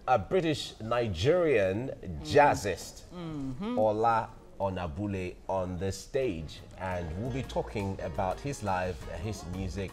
a British Nigerian jazzist, Ola Onabule, on the stage, and we'll be talking about his life, his music,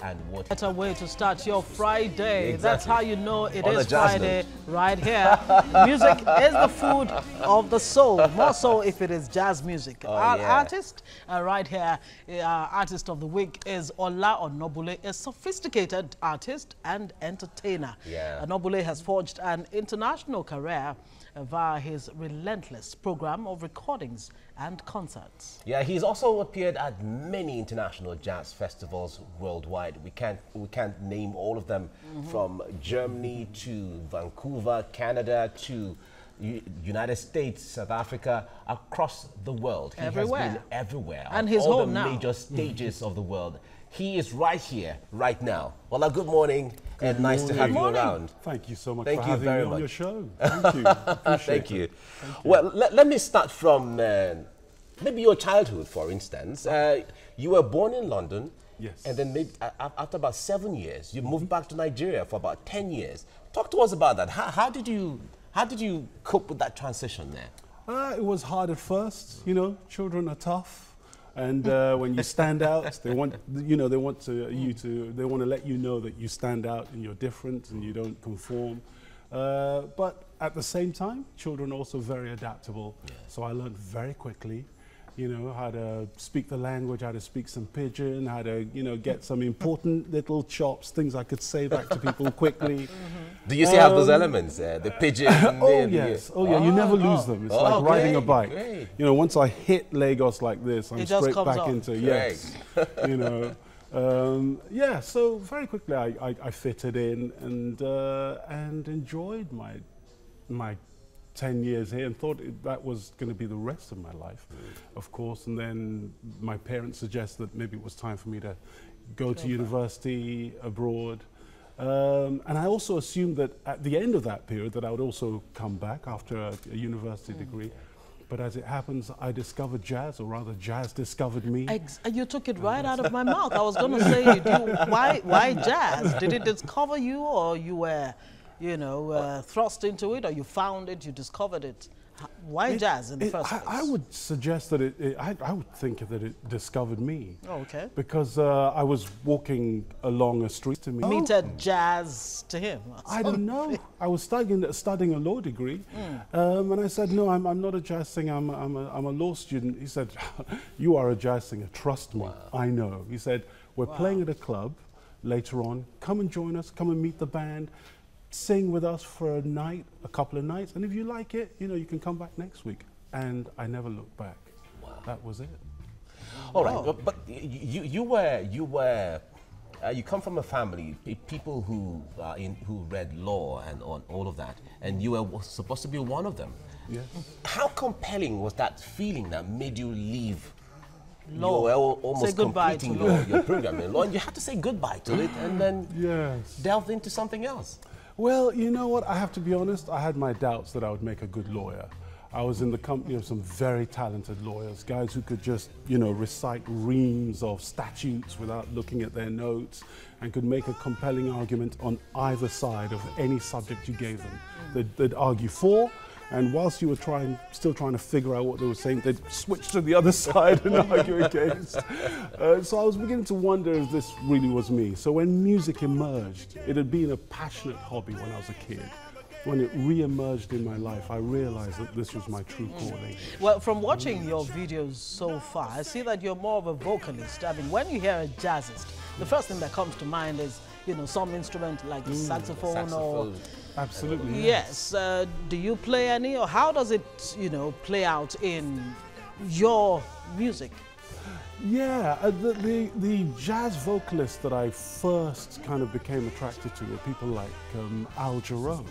and what. Better way to start your Friday. Exactly. That's how you know it On is a jazz Friday, note. right here. Music is the food of the soul, more so if it is jazz music. Our artist right here, artist of the week is Ola Onabule, a sophisticated artist and entertainer. Onabule has forged an international career via his relentless program of recordings and concerts. Yeah, he's also appeared at many international jazz festivals worldwide. We can't name all of them, from Germany to Vancouver, Canada to United States, South Africa, across the world. He has been everywhere, and his all home the now. major stages of the world. He is right here, right now. Well, good morning, and nice to have you around. Thank you so much for having me on your show. Thank you. Thank you. Well, let me start from maybe your childhood, for instance. You were born in London. Yes. And then maybe after about 7 years, you moved back to Nigeria for about 10 years. Talk to us about that. How did you cope with that transition there? It was hard at first. You know, children are tough. And when you stand out, they want to let you know that you stand out and you're different and you don't conform. But at the same time, children are also very adaptable. So I learned very quickly, you know, how to speak the language, how to speak some pidgin, how to, you know, get some important little chops, things I could say back to people quickly. Do you still have those elements, the pidgin? Yes. Oh, yeah, you never lose them. It's like riding a bike. Great. You know, once I hit Lagos like this, I'm straight back into, you know. Yeah, so very quickly I fitted in and enjoyed my 10 years here and thought that was going to be the rest of my life, of course. And then my parents suggested that maybe it was time for me to go to university abroad. And I also assumed that at the end of that period that I would also come back after a university degree. But as it happens, I discovered jazz, or rather jazz discovered me. You took it right out of my mouth. I was going to say, why jazz? Did it discover you, or you were, you know, thrust into it, or you found it, you discovered it? Why jazz in the first place? I would suggest that I would think that it discovered me. Oh, okay. Because I was walking along a street to me. Meted jazz to him? I don't know. I was studying a law degree. And I said, no, I'm not a jazz singer, I'm a law student. He said, you are a jazz singer, trust me, I know. He said, we're playing at a club later on, come and join us, come and meet the band. Sing with us for a couple of nights, and if you like it, you know, you can come back next week. And I never looked back. Wow. That was it. All right, but you come from a family, people who read law and all of that, and you were supposed to be one of them. Yes. How compelling was that feeling that made you leave law? You were almost completing your program in law, and you had to say goodbye to it and then delve into something else. Well, you know what, I have to be honest, I had my doubts that I would make a good lawyer. I was in the company of some very talented lawyers, guys who could just, you know, recite reams of statutes without looking at their notes and could make a compelling argument on either side of any subject you gave them. They'd argue for, and whilst you were still trying to figure out what they were saying, they'd switch to the other side and argue against. So I was beginning to wonder if this really was me. So when music emerged, it had been a passionate hobby when I was a kid. When it re-emerged in my life, I realized that this was my true calling. Well, from watching your videos so far, I see that you're more of a vocalist. I mean, when you hear a jazzist, the first thing that comes to mind is, you know, some instrument like saxophone or... Absolutely. Yes. Do you play any, or how does it, you know, play out in your music? Yeah, the jazz vocalists that I first kind of became attracted to were people like Al Jarreau,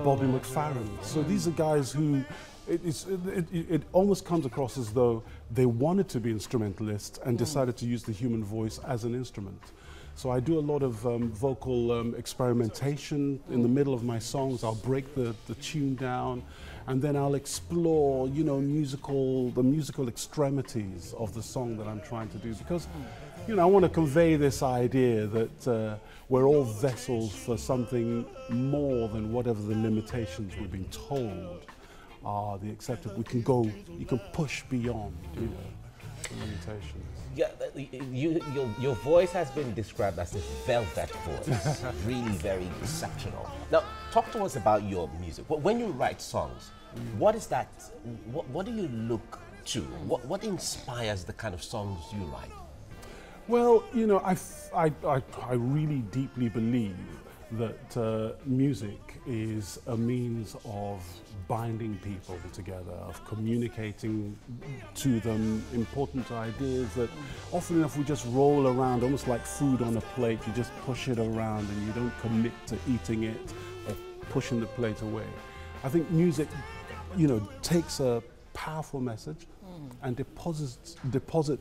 Bobby McFerrin. So these are guys who, it almost comes across as though they wanted to be instrumentalists and decided to use the human voice as an instrument. So I do a lot of vocal experimentation in the middle of my songs. I'll break the tune down, and then I'll explore, you know, the musical extremities of the song that I'm trying to do. Because you know, I want to convey this idea that we're all vessels for something more than whatever the limitations we've been told are the accepted. We can go, you can push beyond, you know, the limitations. Yeah, your voice has been described as a velvet voice, really very exceptional. Now, talk to us about your music. When you write songs, what is that? What do you look to? What inspires the kind of songs you write? Well, you know, I really deeply believe that music is a means of binding people together, of communicating to them important ideas that often enough we just roll around almost like food on a plate. You just push it around and you don't commit to eating it or pushing the plate away. I think music, you know, takes a powerful message and deposits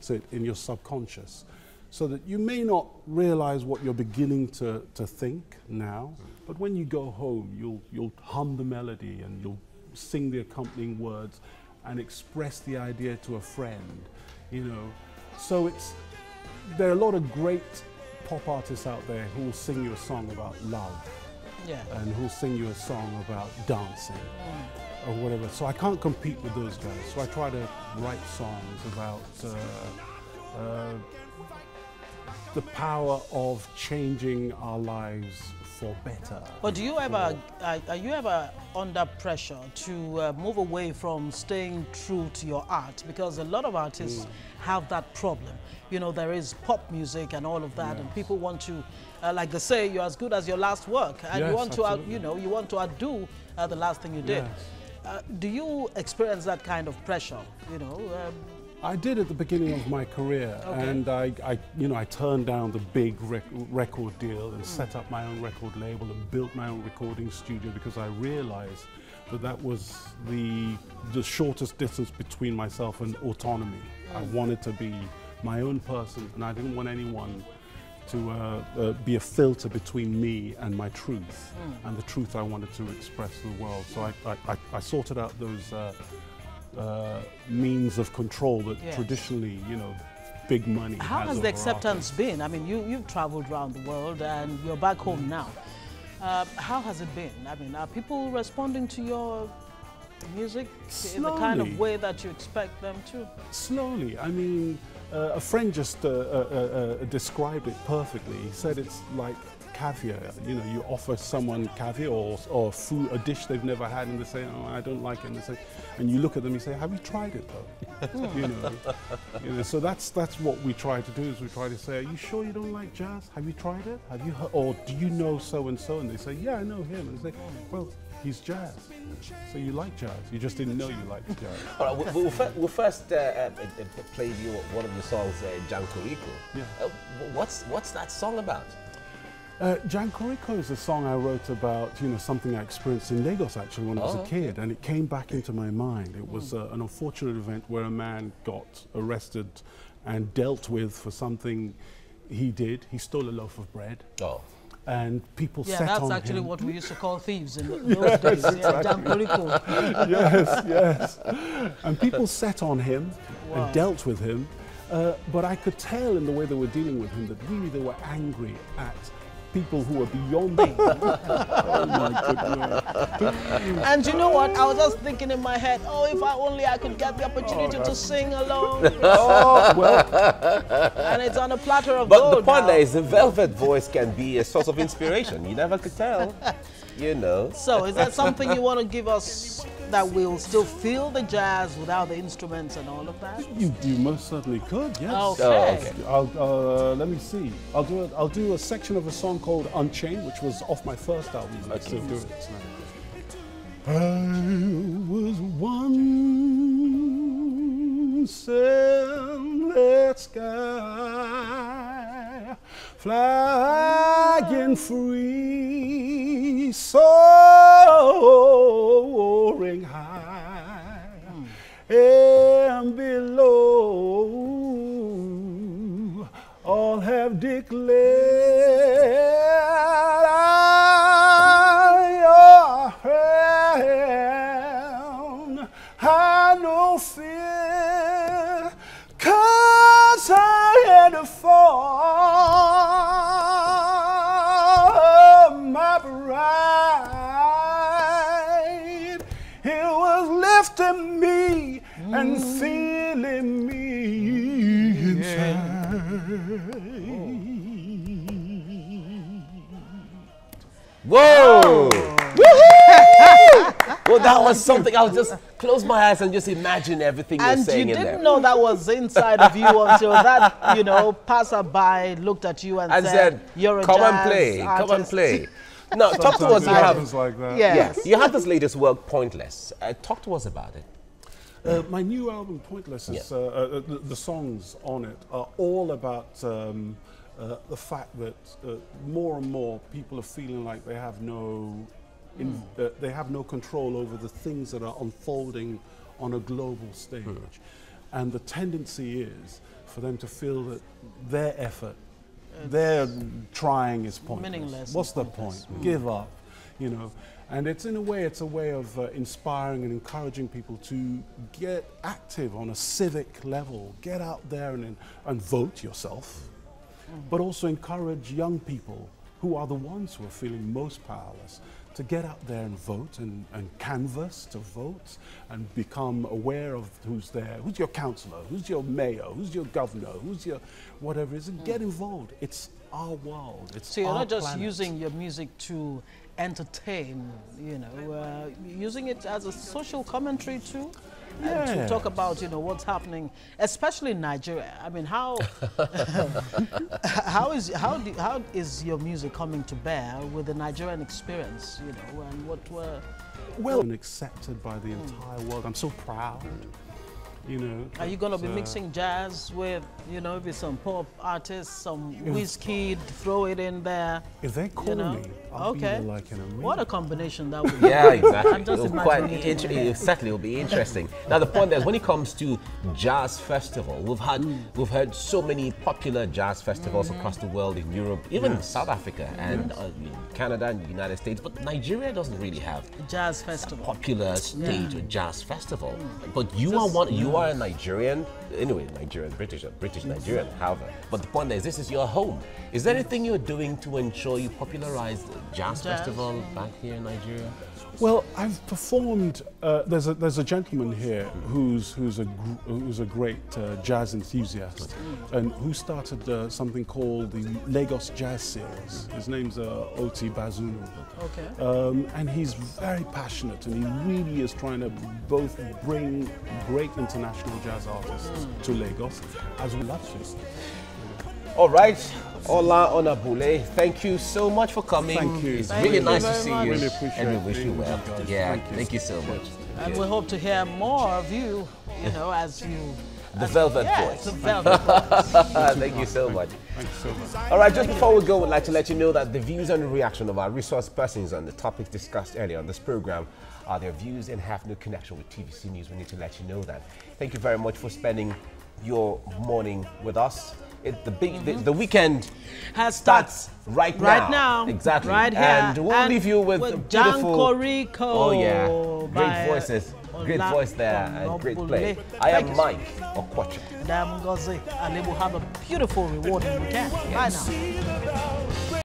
it in your subconscious, so that you may not realize what you're beginning to think now, but when you go home, you'll hum the melody and you'll sing the accompanying words and express the idea to a friend, you know. So there are a lot of great pop artists out there who will sing you a song about love, and who'll sing you a song about dancing or whatever. So I can't compete with those guys. So I try to write songs about the power of changing our lives for better. But do you ever, are you ever under pressure to move away from staying true to your art? Because a lot of artists have that problem. You know, there is pop music and all of that, and people want to, like they say, you're as good as your last work, and you want to, you know, you want to outdo the last thing you did. Do you experience that kind of pressure? You know. I did at the beginning of my career, and you know, I turned down the big record deal and set up my own record label and built my own recording studio, because I realized that that was the shortest distance between myself and autonomy. I wanted to be my own person, and I didn't want anyone to be a filter between me and my truth, and the truth I wanted to express to the world. So I sorted out those means of control that traditionally, you know, big money How has the acceptance been? I mean, you've traveled around the world and you're back home now. How has it been? I mean, are people responding to your music in the kind of way that you expect them to? Slowly. I mean, a friend just described it perfectly. He said it's like caviar. You know, you offer someone caviar or food, a dish they've never had, and they say, "Oh, I don't like it." And they say, and you look at them, you say, "Have you tried it though?" you know. So that's what we try to do. Is we try to say, "Are you sure you don't like jazz? Have you tried it? Have you heard, or do you know so and so?" And they say, "Yeah, I know him." And they say, "Well, he's jazz. So you like jazz. You just didn't know you liked jazz." All right, we'll first play you one of your songs, Jankoriko. What's that song about? Jankoriko is a song I wrote about, you know, something I experienced in Lagos actually when I was a kid, and it came back into my mind. It was an unfortunate event where a man got arrested and dealt with for something he did. He stole a loaf of bread. And people set on him. Yeah, that's actually what we used to call thieves in those days. Jankoriko. Yes. And people set on him and dealt with him, but I could tell in the way they were dealing with him that really they were angry at people who are beyond me. Oh my goodness. And you know what? I was just thinking in my head, oh, if I could get the opportunity to sing along. And it's on a platter of gold. But the point there is the velvet voice can be a source of inspiration. You never could tell, you know. So is that something you want to give us that will still feel the jazz without the instruments and all of that? You most certainly could, yes. Okay. Let me see. I'll do a section of a song called Unchained, which was off my first album. I still do it. I was once in the sky, flying free, soaring high, and below all have declared I no fear, 'cause I had a fall testing me and feeling me inside. Whoa! Well, that was something. I was just close my eyes and just imagine everything you're saying in there. And you didn't know that was inside of you until that, you know, passerby looked at you and said, "You're a come jazz and play, artist." come and play. Now, talk to us. Sometimes it happens like that. Yes. Yes, you have this latest work, Pointless. Talk to us about it. My new album, Pointless, is, the songs on it are all about the fact that more and more people are feeling like they have no control over the things that are unfolding on a global stage. And the tendency is for them to feel that their effort, their trying is pointless. Meaningless. What's the point? Give up, you know. And it's in a way, it's a way of inspiring and encouraging people to get active on a civic level. Get out there and vote yourself, but also encourage young people who are the ones who are feeling most powerless to get out there and vote and canvass to vote and become aware of who's there, who's your councillor, who's your mayor, who's your governor, who's your whatever it is, and get involved. It's our world. It's So you're our not just planet. using your music to entertain, you know, using it as a social commentary too? And to talk about, you know, what's happening, especially in Nigeria. I mean, how how is your music coming to bear with the Nigerian experience, you know, and what were... Well, and accepted by the entire world. I'm so proud, you know. Are you going to be mixing jazz with, you know, with some pop artists, some Wizkid, throw it in there? If they call you know? me, I'll be there like in a minute. What a combination that would be. Yeah, exactly. I'm just It'll quite imagining it. exactly, it'll be interesting. Now, the point is, when it comes to jazz festival, we've heard so many popular jazz festivals across the world, in Europe, even South Africa and Canada and the United States. But Nigeria doesn't really have Jazz festival. popular stage or jazz festival. But you are one. You are a Nigerian, anyway, British Nigerian. However, but the point is, this is your home. Is there anything you're doing to ensure you popularize the jazz festival back here in Nigeria? Well, I've performed. There's a gentleman here who's a great jazz enthusiast, and who started something called the Lagos Jazz Series. His name's Oti Bazunu. Okay. And he's very passionate, and he really is trying to both bring great international jazz artists to Lagos, as well as All right, Ola Onabule, thank you so much for coming. Thank you. It's Thank really you nice to very see much. you. Really appreciate and we wish you being with well. you guys. Yeah, Thank you. thank you so much. And we hope to hear more of you, you know, as you... The Velvet Yes, Voice. the Velvet Voice. Thank you so much. Thanks so much. All right, just before we go, we'd like to let you know that the views and reaction of our resource persons on the topics discussed earlier on this program are their views and have no connection with TVC News. We need to let you know that. Thank you very much for spending your morning with us. The weekend starts right now. Exactly. Right here. And we'll leave you with beautiful... Rico. Oh, yeah. Great voices. Great voice there and great play. I am Mike Okwacha. And I'm Ngozi. And they will have a beautiful, rewarding weekend. Bye now.